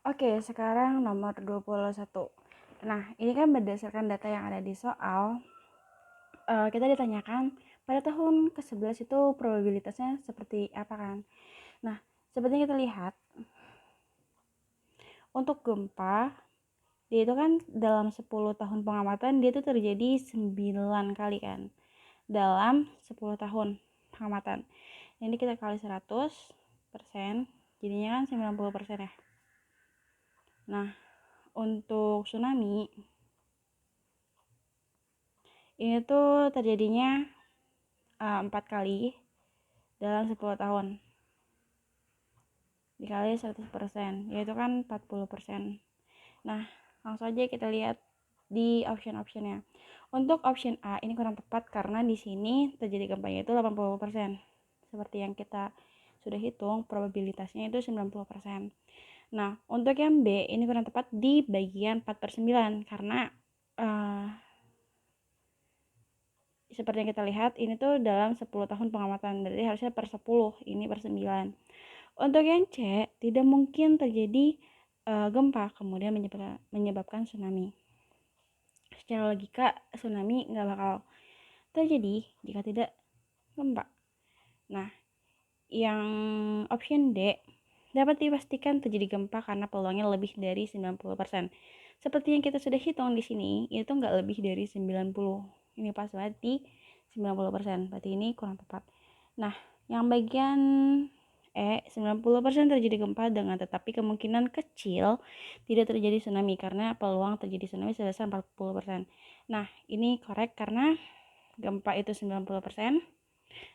Oke, sekarang nomor 21. Nah, ini kan berdasarkan data yang ada di soal, kita ditanyakan pada tahun ke-11 itu probabilitasnya seperti apa kan. Nah, seperti yang kita lihat, untuk gempa, dia itu kan dalam 10 tahun pengamatan, dia itu terjadi 9 kali kan. Dalam 10 tahun pengamatan. Ini kita kali 100%, jadinya kan 90% ya. Nah, untuk tsunami, ini tuh terjadinya 4 kali dalam 10 tahun dikali 100%, yaitu kan 40%. Nah, langsung aja kita lihat di option-optionnya. Untuk option A ini kurang tepat karena di sini terjadi gempanya itu 80%. Seperti yang kita sudah hitung, probabilitasnya itu 90%. Nah, untuk yang B ini kurang tepat di bagian 4/9 karena seperti yang kita lihat ini tuh dalam 10 tahun pengamatan, berarti harusnya per 10, ini per 9. Untuk yang C, tidak mungkin terjadi gempa kemudian menyebabkan tsunami. Secara logika, tsunami nggak bakal terjadi jika tidak gempa. Nah, yang option D, dapat dipastikan terjadi gempa karena peluangnya lebih dari 90%. Seperti yang kita sudah hitung di sini, itu nggak lebih dari 90. Ini pas banget di 90%, berarti ini kurang tepat. Nah, yang bagian 90% terjadi gempa dengan tetapi kemungkinan kecil tidak terjadi tsunami karena peluang terjadi tsunami sebesar 40%. Nah, ini korek karena gempa itu 90%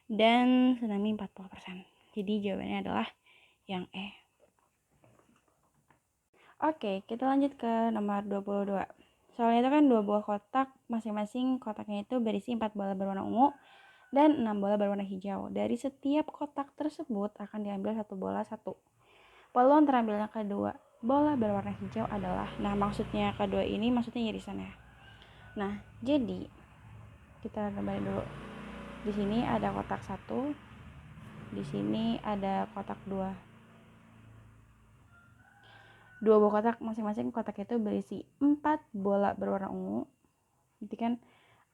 dan tsunami 40%. Jadi jawabannya adalah yang E. Oke, kita lanjut ke nomor 22. Soalnya itu kan 2 buah kotak, masing-masing kotaknya itu berisi 4 bola berwarna ungu dan 6 bola berwarna hijau. Dari setiap kotak tersebut akan diambil 1 bola 1. Peluang terambilnya kedua bola berwarna hijau adalah, nah maksudnya kedua ini maksudnya irisannya. Nah, jadi kita gambarin dulu. Di sini ada kotak 1, di sini ada kotak 2. Dua buah kotak, masing-masing kotak itu berisi 4 bola berwarna ungu. Berarti kan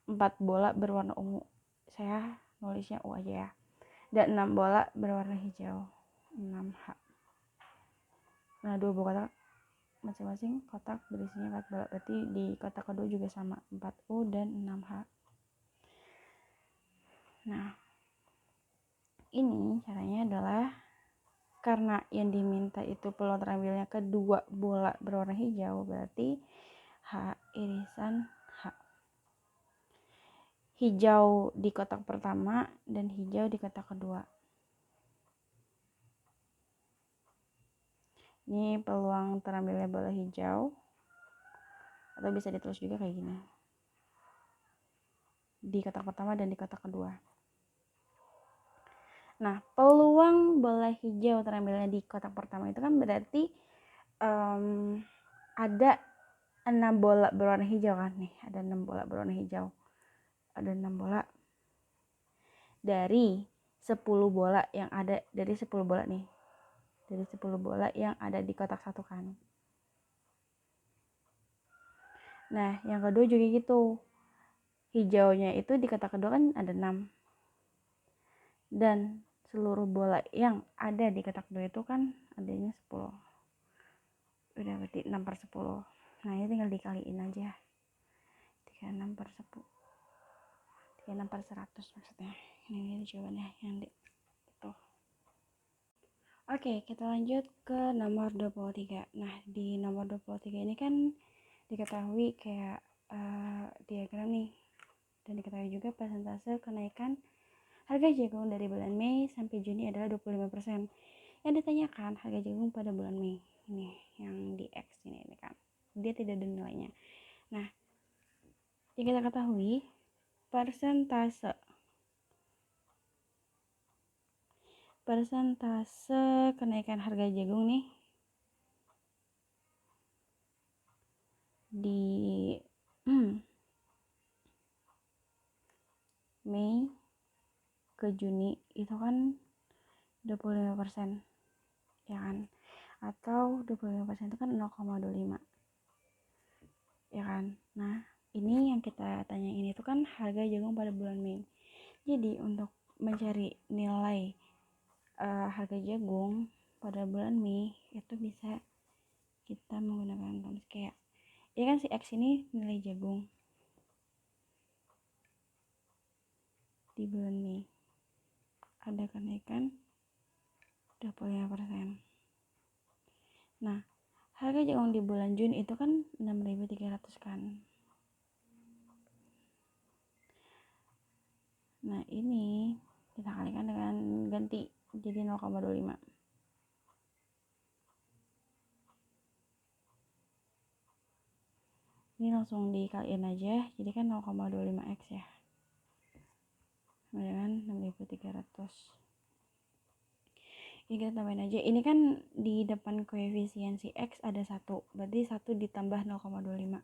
4 bola berwarna ungu. Saya nulisnya U aja ya. Dan 6 bola berwarna hijau. 6H. Nah, dua buah kotak masing-masing kotak berisinya 4 bola. Berarti di kotak kedua juga sama, 4U dan 6H. Nah, ini caranya adalah karena yang diminta itu peluang terambilnya kedua bola berwarna hijau, berarti H irisan H. Hijau di kotak pertama dan hijau di kotak kedua. Ini peluang terambilnya bola hijau, atau bisa ditulis juga kayak gini, di kotak pertama dan di kotak kedua. Nah, peluang bola hijau terambilnya di kotak pertama itu kan berarti ada 6 bola berwarna hijau kan nih, ada 6 bola berwarna hijau. Ada 6 bola dari 10 bola yang ada, dari 10 bola nih. Dari 10 bola yang ada di kotak satu kan. Nah, yang kedua juga gitu. Hijaunya itu di kotak kedua kan ada 6. Dan seluruh bola yang ada di kotak kedua itu kan adanya 10. Udah berarti 6/10. Nah, ini tinggal dikaliin aja. 36/10. 36/100 maksudnya. Ini jawabannya yang di itu. Oke, kita lanjut ke nomor 23. Nah, di nomor 23 ini kan diketahui kayak diagram nih. Dan diketahui juga persentase kenaikan harga jagung dari bulan Mei sampai Juni adalah 25%. Yang ditanyakan harga jagung pada bulan Mei. Ini yang di X ini kan. Dia tidak ada nilainya. Nah, yang kita ketahui persentase kenaikan harga jagung nih di Mei ke Juni itu kan 25%, ya kan. atau 25% itu kan 0,25 ya kan. Nah ini yang kita tanya ini tuh kan harga jagung pada bulan Mei. Jadi untuk mencari nilai harga jagung pada bulan Mei itu bisa kita menggunakan kayak ya kan si X ini nilai jagung di bulan Mei ada kenaikan 25%. Nah harga jagung di bulan Juni itu kan 6.300 kan. Nah ini kita kalikan dengan ganti jadi 0,25. Ini langsung dikaliin aja, jadi kan 0,25x ya. Dengan 6.300. Ini kita tambahin aja. Ini kan di depan koefisiensi x ada 1. Berarti 1 ditambah 0,25.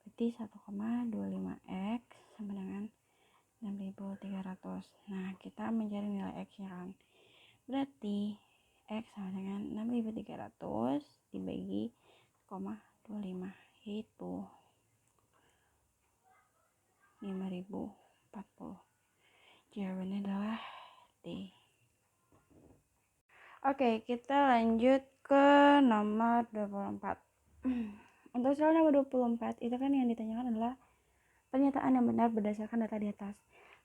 Berarti 1,25x sama dengan 6.300. Nah, kita mencari nilai x-nya kan. Berarti x sama dengan 6.300 dibagi 0,25 yaitu 5.040. Jawabannya adalah D. Oke, kita lanjut ke nomor 24. Untuk soal nomor 24 itu kan yang ditanyakan adalah pernyataan yang benar berdasarkan data di atas.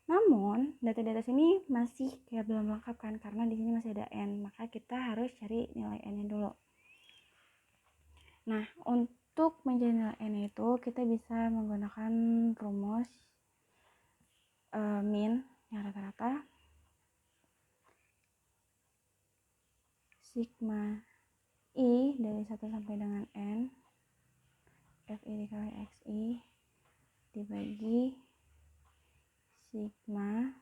Namun data di atas ini masih kayak belum lengkap kan, karena di sini masih ada n, maka kita harus cari nilai n-nya dulu. Nah, untuk mencari nilai n itu kita bisa menggunakan rumus min yang rata-rata sigma I dari 1 sampai dengan n Fi dikali Xi dibagi sigma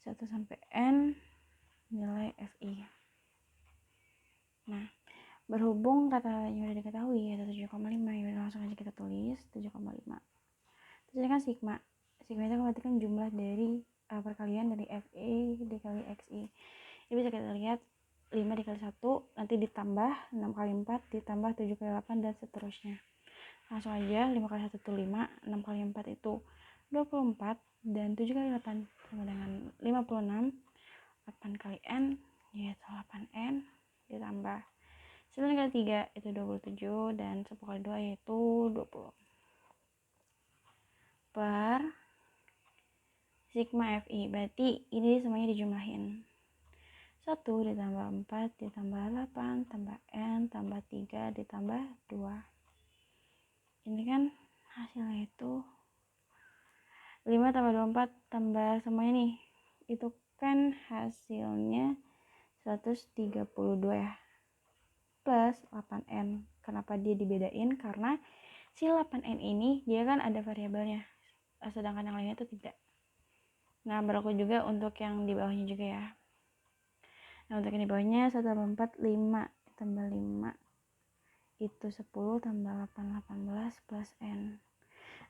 1 sampai n nilai Fi. Nah, berhubung kata-katanya udah diketahui yaitu 7,5, ya langsung aja kita tulis 7,5. Terus ini kan sigma. Sigma itu berarti kan jumlah dari perkalian dari Fi dikali Xi. Ini bisa kita lihat 5 dikali 1 nanti ditambah 6 kali 4 ditambah 7 kali 8 dan seterusnya. Langsung aja 5 kali 1 itu 5, 6 kali 4 itu 24 dan 7 kali 8 sama dengan 56. 8 kali n yaitu 8n ditambah 9 kali 3 itu 27 dan 10 kali 2 yaitu 20 per sigma Fi. Berarti ini semuanya dijumlahin. 1 ditambah 4 ditambah 8 tambah n tambah 3 ditambah 2. Ini kan hasilnya itu 5 tambah 24 tambah semuanya nih. Itu kan hasilnya 132 ya. Plus 8n. Kenapa dia dibedain? Karena si 8n ini dia kan ada variabelnya. Sedangkan yang lainnya itu tidak. Nah, berlaku juga untuk yang di bawahnya juga ya. Nah, untuk yang di bawahnya 1 tambah 4, 5 tambah 5 itu 10 tambah 8, 18 plus n.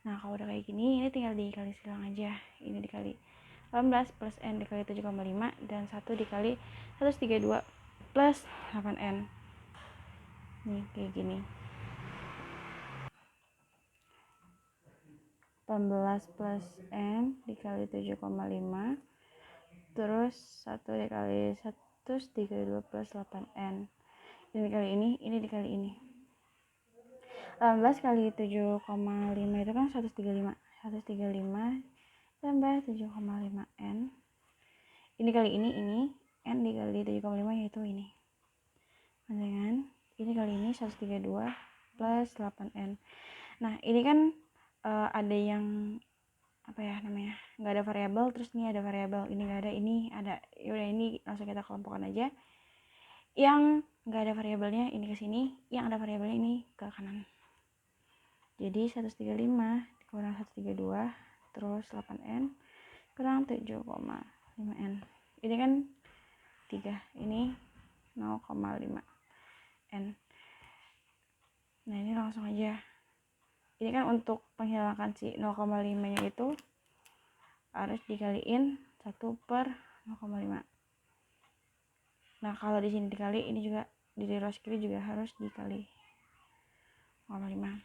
Nah, kalau udah kayak gini, ini tinggal dikali silang aja. Ini dikali 18 plus n dikali 7,5 dan 1 dikali 132 plus 8n. Nih, kayak gini. 18 plus n dikali 7,5 terus 1 dikali 132 plus 8n. Ini dikali ini dikali ini. 18 kali 7,5 itu kan 135. 135 tambah 7,5n. Ini kali ini n dikali 7,5 yaitu ini. Dengan ini kali ini 132 plus 8n. Nah, ini kan ada yang apa ya namanya? Enggak ada variabel, terus ini ada variabel. Ini enggak ada, ini ada. Yaudah, ini langsung kita kelompokkan aja. Yang enggak ada variabelnya ini ke sini, yang ada variabelnya ini ke kanan. Jadi 135 dikurang 132 terus 8n kurang 7,5n. Ini kan 3, ini 0,5n. Nah, ini langsung aja. Ini kan untuk menghilangkan si 0,5 nya itu harus dikaliin 1 per 0,5. Nah kalau di sini dikali, ini juga di row kiri juga harus dikali 0,5.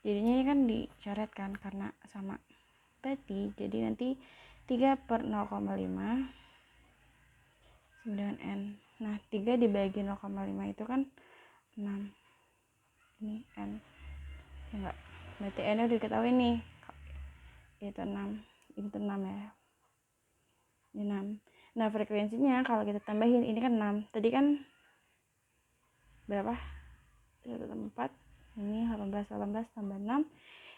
Jadinya ini kan dicoret kan karena sama. Berarti jadi nanti 3/0,5 dengan N. Nah 3 dibagi 0,5 itu kan 6. Ini N ya enggak, berarti N udah diketahui nih, itu 6, itu 6 ya, ini 6. Nah frekuensinya kalau kita tambahin, ini kan 6, tadi kan berapa, 1 tambah 4, ini 18 tambah 6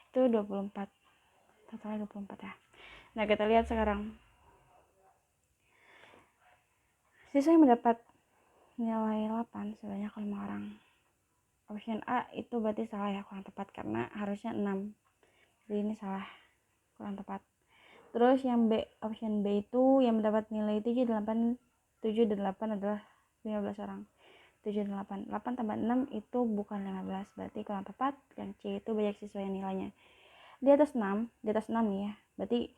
itu 24, totalnya 24 ya. Nah kita lihat sekarang siswa yang mendapat nilai 8 sebanyak 5 orang. Option A itu berarti salah ya, kurang tepat karena harusnya 6, jadi ini salah, kurang tepat. Terus yang B, option B itu yang mendapat nilai 7 dan 8 adalah 15 orang. 7 dan 8. 8 tambah 6 itu bukan 15, berarti kurang tepat. Yang C itu banyak siswa yang nilainya di atas 6, nih ya. Berarti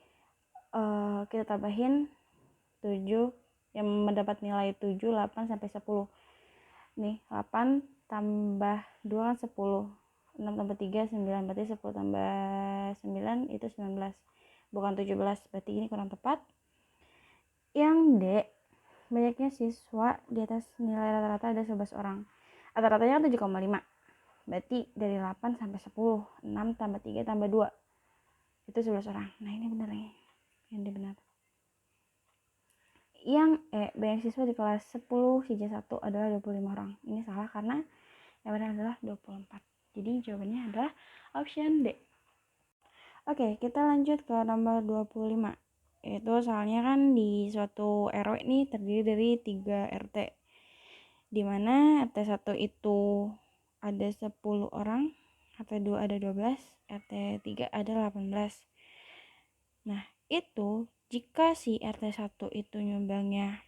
kita tambahin 7 yang mendapat nilai 7, 8 sampai 10. Nih, 8 tambah 2 kan 10. 6 tambah 3 9, berarti 10 tambah 9 itu 19. Bukan 17, berarti ini kurang tepat. Yang D, banyaknya siswa di atas nilai rata-rata ada 11 orang. Rata-ratanya 7,5. Berarti dari 8 sampai 10, 6 tambah 3 tambah 2 itu 11 orang. Nah ini benar nih, yang D benar. Yang E, banyak siswa di kelas 10 CJ1 adalah 25 orang. Ini salah karena yang benar adalah 24. Jadi jawabannya adalah option D. Oke, kita lanjut ke nomor 25. Yaitu soalnya kan di suatu RW ini terdiri dari 3 RT. Dimana RT 1 itu ada 10 orang, RT 2 ada 12, RT 3 ada 18. Nah, itu jika si RT 1 itu nyumbangnya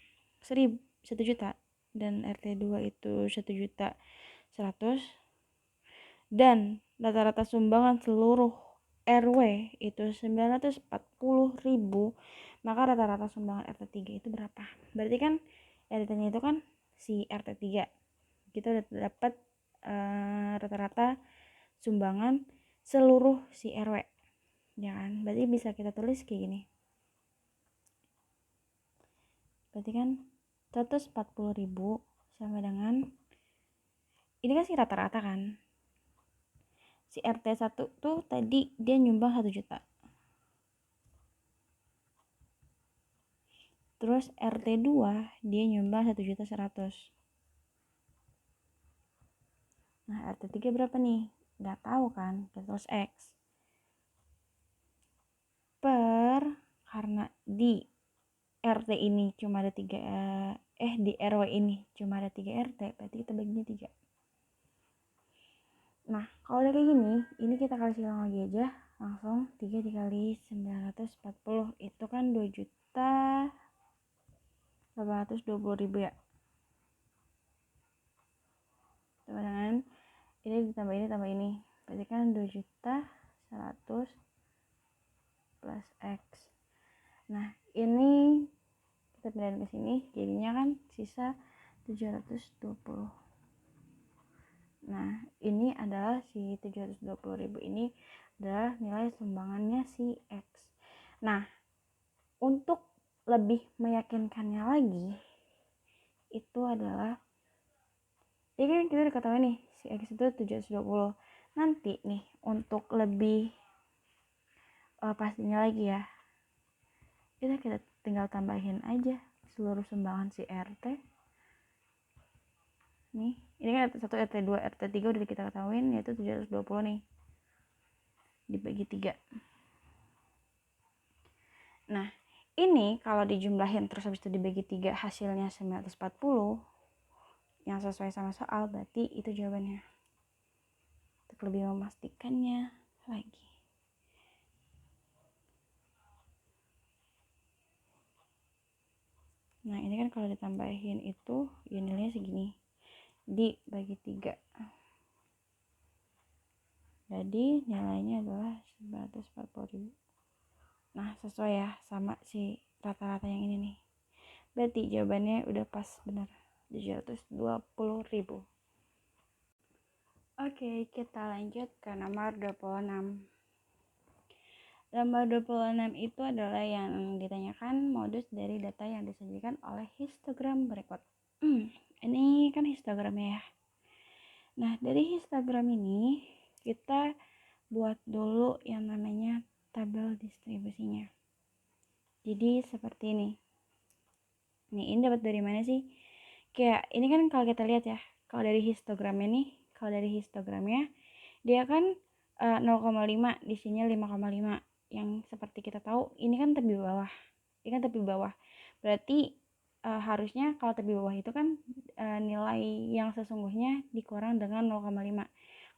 1 juta dan RT 2 itu 1.100.000 dan rata-rata sumbangan seluruh RW itu 940.000, maka rata-rata sumbangan RT 3 itu berapa? Berarti kan RT-nya itu kan si RT 3. Kita udah dapat rata-rata sumbangan seluruh si RW. Ya kan? Berarti bisa kita tulis kayak gini. Berarti kan 140.000 sama dengan, ini kan si rata-rata kan. Si RT 1 tuh tadi dia nyumbang 1 juta. Terus RT 2 dia nyumbang 1.100.000. Nah, RT 3 berapa nih? Nggak tahu kan? Kita terus X. Karena di RT ini cuma ada 3, di RW ini cuma ada 3 RT, berarti kita baginya 3. Nah, kalau udah kayak gini, ini kita kasih ulang lagi aja. Langsung 3 dikali 940 itu kan 2.820.000 ya. Teman-teman, ini ditambah ini tambah ini, berarti kan 2.100.000 plus X. Nah, ini kita pindahin ke sini, jadinya kan sisa 720. Nah, ini adalah si 720.000 ini adalah nilai sumbangannya si X. Nah, untuk lebih meyakinkannya lagi, itu adalah, jadi kan kita udah ketahui nih, si X itu 720. Nanti nih, untuk lebih pastinya lagi ya, kita tinggal tambahin aja seluruh sumbangan si RT. Nih, ini kan RT 1, RT 2, RT 3 udah kita ketahuin, yaitu 720 nih. Dibagi 3. Nah, ini kalau dijumlahin terus habis itu dibagi 3 hasilnya 940 yang sesuai sama soal, berarti itu jawabannya. Untuk lebih memastikannya lagi. Nah, ini kan kalau ditambahin itu ya nilainya segini. Dibagi 3. Jadi nilainya adalah 940.000. Nah, sesuai ya sama si rata-rata yang ini nih. Berarti jawabannya udah pas benar, 720.000. Oke, kita lanjut ke nomor 26. Nomor 26 itu adalah yang ditanyakan modus dari data yang disajikan oleh histogram berikut. Ini kan histogramnya ya. Nah, dari histogram ini kita buat dulu yang namanya tabel distribusinya. Jadi seperti ini. Nih, ini dapat dari mana sih? Kayak ini kan kalau kita lihat ya, kalau dari histogramnya nih, dia kan 0,5, di sini 5,5. Yang seperti kita tahu, ini kan tepi bawah. Berarti harusnya kalau tepi bawah itu kan nilai yang sesungguhnya dikurang dengan 0,5.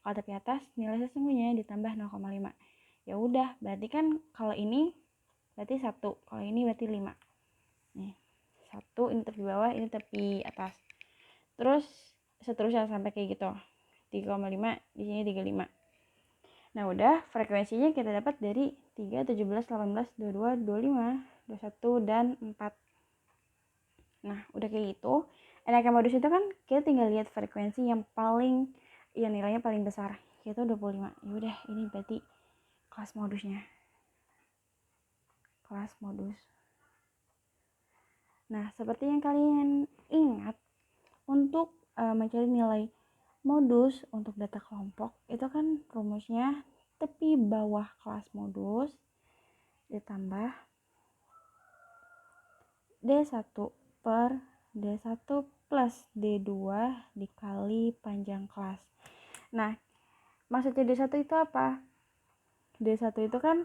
Kalau tepi atas, nilai sesungguhnya ditambah 0,5. Ya udah, berarti kan kalau ini berarti 1, kalau ini berarti 5. Nih, 1 ini tepi bawah, ini tepi atas. Terus seterusnya sampai kayak gitu. 3,5, di sini 35. Nah, udah frekuensinya kita dapat dari 3, 17, 18, 22, 25, 21 dan 4. Nah, udah kayak gitu. Enaknya modus itu kan kita tinggal lihat frekuensi yang nilainya paling besar, yaitu 25. Ya udah, ini berarti kelas modusnya. Kelas modus. Nah, seperti yang kalian ingat, untuk mencari nilai modus untuk data kelompok itu kan rumusnya tepi bawah kelas modus ditambah D1 per D1 plus D2 dikali panjang kelas. Nah, maksudnya D1 itu apa? D1 itu kan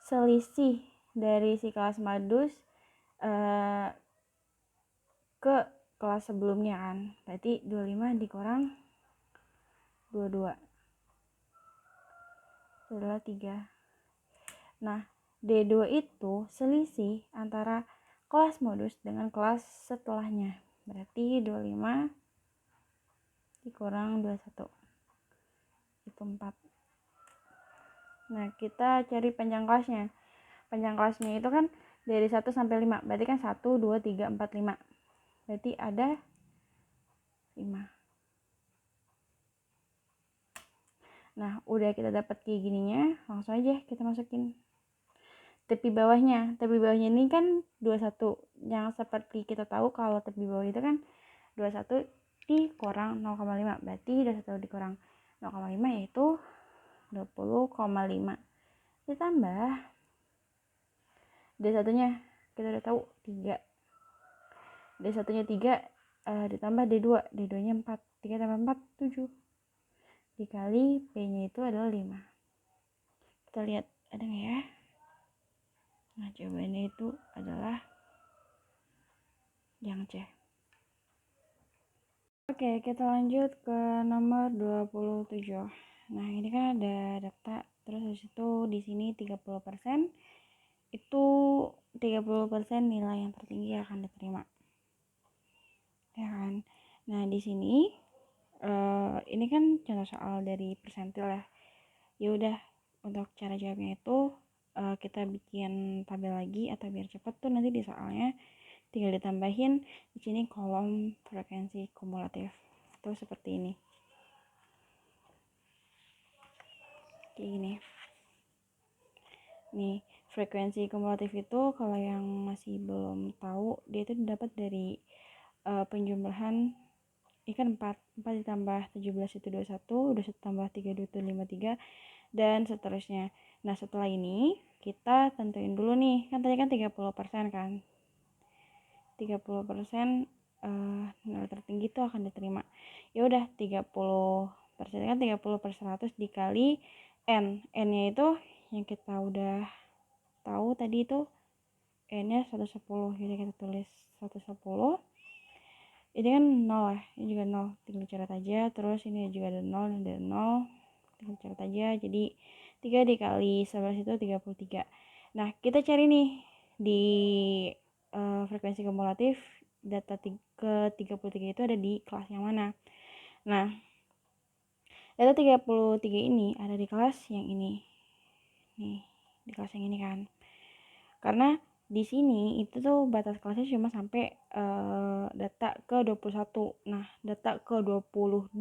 selisih dari si kelas modus ke kelas sebelumnya kan. Berarti 25 dikurang 22 itu adalah 3. Nah, D2 itu selisih antara kelas modus dengan kelas setelahnya. Berarti 25 dikurang 21 itu 4. Nah, kita cari panjang kelasnya. Panjang kelasnya itu kan dari 1 sampai 5. Berarti kan 1, 2, 3, 4, 5. Berarti ada 5. Nah, udah kita dapat kayak gininya, langsung aja kita masukin tepi bawahnya ini kan 21. Yang seperti kita tahu kalau tepi bawah itu kan 21 dikurang 0,5. Berarti 21 dikurang 0,5 yaitu 20,5. Ditambah D1 nya kita udah tahu 3. D1 nya 3 ditambah D2 nya 4. 3 tambah 4 7 dikali P nya itu adalah 5. Kita lihat ada nggak ya? Nah, jawabannya itu adalah yang C. Oke, kita lanjut ke nomor 27. Nah, ini kan ada data, terus habis itu di sini 30%. Itu 30% nilai yang tertinggi akan diterima. Ya kan? Nah, di sini ini kan contoh soal dari persentil ya. Ya udah, untuk cara jawabnya itu kita bikin tabel lagi, atau biar cepat tuh nanti di soalnya tinggal ditambahin di sini kolom frekuensi kumulatif. Itu seperti ini. Kayak gini. Nih, frekuensi kumulatif itu kalau yang masih belum tahu, dia itu dapat dari penjumlahan ini kan 4 ditambah 17 itu 21, 21 tambah 32 itu 53, dan seterusnya. Nah, setelah ini kita tentuin dulu nih, kan tadi kan 30% kan. 30% nilai tertinggi itu akan diterima. Ya udah, 30% kan 30/100 dikali N. N-nya itu yang kita udah tahu tadi itu N-nya 110. Jadi kita tulis 110. Ini kan 0 ya, ini juga 0, tinggal catat aja. Terus ini juga ada 0, ini ada 0, tinggal catat aja. Jadi 3 dikali 11 itu 33. Nah, kita cari nih di frekuensi kumulatif data ke 33 itu ada di kelas yang mana. Nah, data 33 ini ada di kelas yang ini. Nih, di kelas yang ini kan. Karena di sini itu tuh batas kelasnya cuma sampai data ke 21. Nah, data ke 22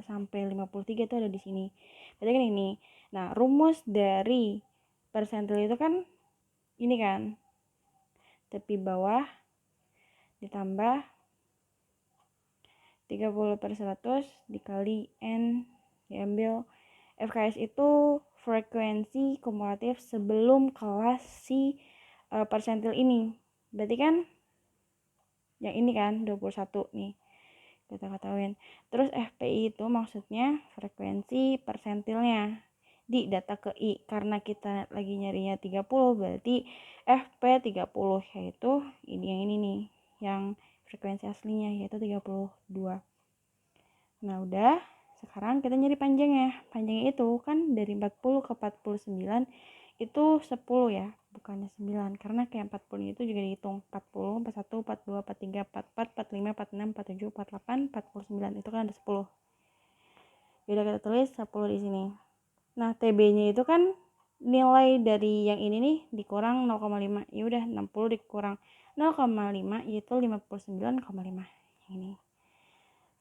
sampai 53 itu ada di sini. Berarti kan ini. Nah, rumus dari persentil itu kan ini kan. Tepi bawah ditambah 30/100 dikali N diambil FKS itu frekuensi kumulatif sebelum kelas si persentil ini. Berarti kan yang ini kan 21 nih kita ketahuin. Terus FPI itu maksudnya frekuensi persentilnya di data ke I, karena kita lagi nyarinya 30 berarti FP 30 yaitu ini yang ini nih, yang frekuensi aslinya yaitu 32. Nah udah, sekarang kita nyari panjangnya. Panjangnya itu kan dari 40 ke 49 itu 10 ya, bukannya 9, karena kayak 40 itu juga dihitung 40, 41, 42, 43, 44, 45, 46, 47, 48, 49 itu kan ada 10. Jadi kita tulis 10 di sini. Nah TB-nya itu kan nilai dari yang ini nih dikurang 0,5. Ya udah 60 dikurang 0,5 yaitu 59,5 ini.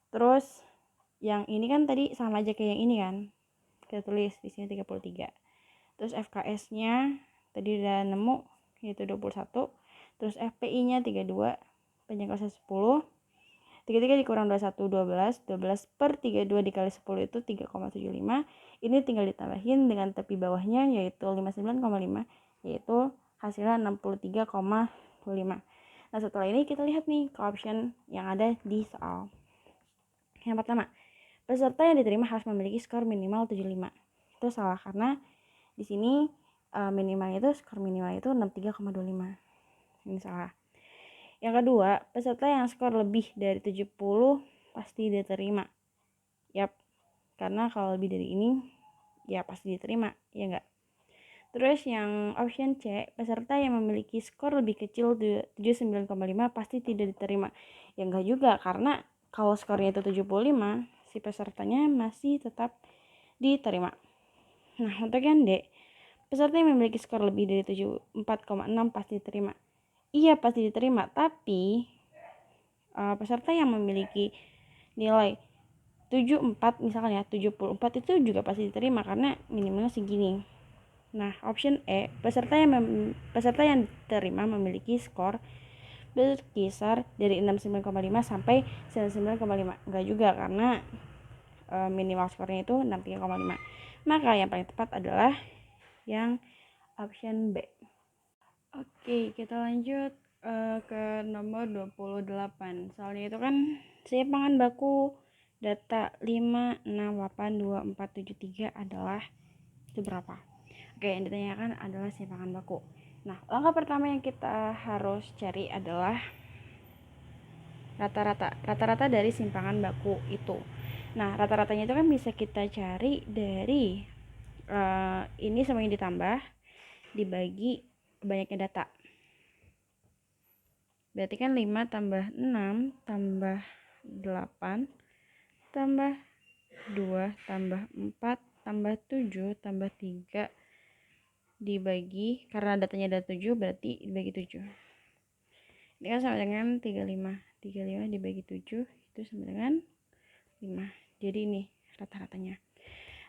Terus yang ini kan tadi sama aja kayak yang ini kan. Kita tulis di sini 33. Terus FKS-nya tadi udah nemu yaitu 21. Terus FPI-nya 32, panjang kelasnya 10. 33 dikurang 21 12. 12 per 32 dikali 10 itu 3,75. Ini tinggal ditambahin dengan tepi bawahnya yaitu 59,5, yaitu hasilnya 63,5. Nah setelah ini kita lihat nih ke option yang ada di soal. Yang pertama, peserta yang diterima harus memiliki skor minimal 75. Itu salah karena di sini minimal itu skor minimal itu 63,25. Ini salah. Yang kedua, peserta yang skor lebih dari 70 pasti diterima. Yap, karena kalau lebih dari ini ya pasti diterima, ya enggak? Terus yang option C, peserta yang memiliki skor lebih kecil 79,5 pasti tidak diterima. Ya enggak juga, karena kalau skornya itu 75, si pesertanya masih tetap diterima. Nah, untuk yang D, peserta yang memiliki skor lebih dari 74,6 pasti diterima. Iya, pasti diterima, tapi peserta yang memiliki nilai 74 misalkan ya, 74 itu juga pasti diterima karena minimalnya segini. Nah, option E, peserta yang diterima memiliki skor berkisar dari 69,5 sampai 99,5. Enggak juga karena minimal skornya itu 63,5. Maka yang paling tepat adalah yang option B. Oke, kita lanjut ke nomor 28. Soalnya itu kan simpangan baku data 5, 6, 8, 2, 4, 7, 3 adalah itu berapa? Oke, yang ditanyakan adalah simpangan baku. Nah, langkah pertama yang kita harus cari adalah rata-rata dari simpangan baku itu. Nah, rata-ratanya itu kan bisa kita cari dari ini semuanya ditambah dibagi banyaknya data. Berarti kan 5 tambah 6 tambah 8 tambah 2 tambah 4 tambah 7 tambah 3 dibagi, karena datanya ada 7 berarti dibagi 7. Ini kan sama dengan 35. 35 dibagi 7 itu sama dengan 5. Jadi ini rata-ratanya.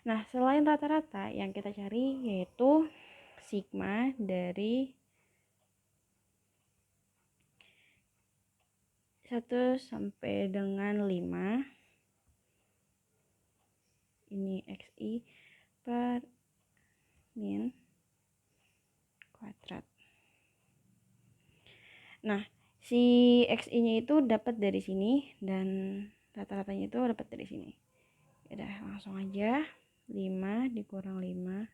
Nah, selain rata-rata yang kita cari yaitu sigma dari 1 sampai dengan 5. Ini xi per min kuadrat. Nah, si xi-nya itu dapat dari sini dan rata-ratanya itu dapat dari sini. Udah, langsung aja 5 dikurang 5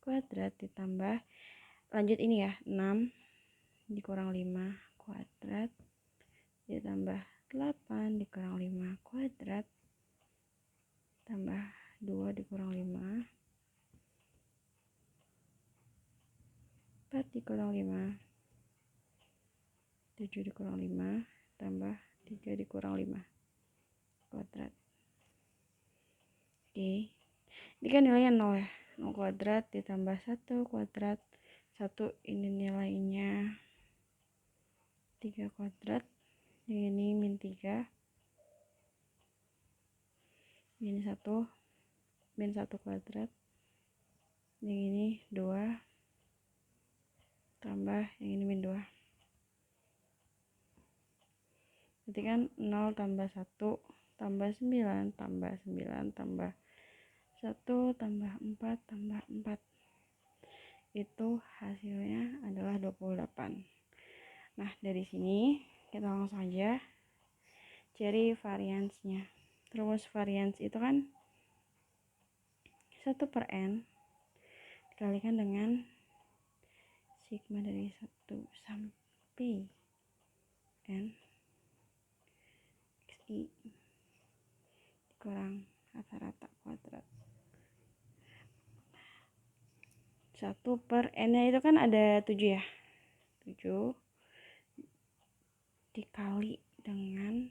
kuadrat ditambah, lanjut ini ya, 6 dikurang 5 kuadrat ditambah 8 dikurang 5 kuadrat tambah 2 dikurang 5 4 dikurang 5 7 dikurang 5 tambah 3 dikurang 5 kuadrat. Oke, ini kan nilainya 0 ya, 0 kuadrat ditambah 1 kuadrat. 1 ini nilainya 3 kuadrat, yang ini min 3, ini 1 min 1 kuadrat, yang ini 2 tambah yang ini min 2. Berarti kan 0 tambah 1 tambah 9 tambah 9 tambah 1 tambah 4 tambah 4. Itu hasilnya adalah 28. Nah, dari sini kita langsung aja cari variansnya. Rumus varians itu kan 1 per n dikalikan dengan sigma dari 1 sampai n xi kurang rata-rata kuadrat. 1 per n nya itu kan ada 7 ya, 7 dikali dengan,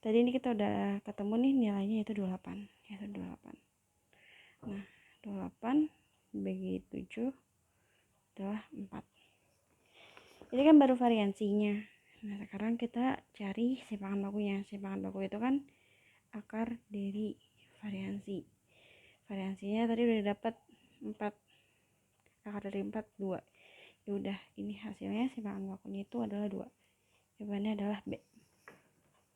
tadi ini kita udah ketemu nih nilainya yaitu 28. Nah, 28 bagi 7 adalah 4. Ini kan baru variansinya. Nah, sekarang kita cari simpangan bakunya. Simpangan baku itu kan akar dari variansi. Variansinya tadi udah dapat 4. Akar dari 4 2. Ya udah, ini hasilnya simpangan bakunya itu adalah 2. Jawabannya adalah B.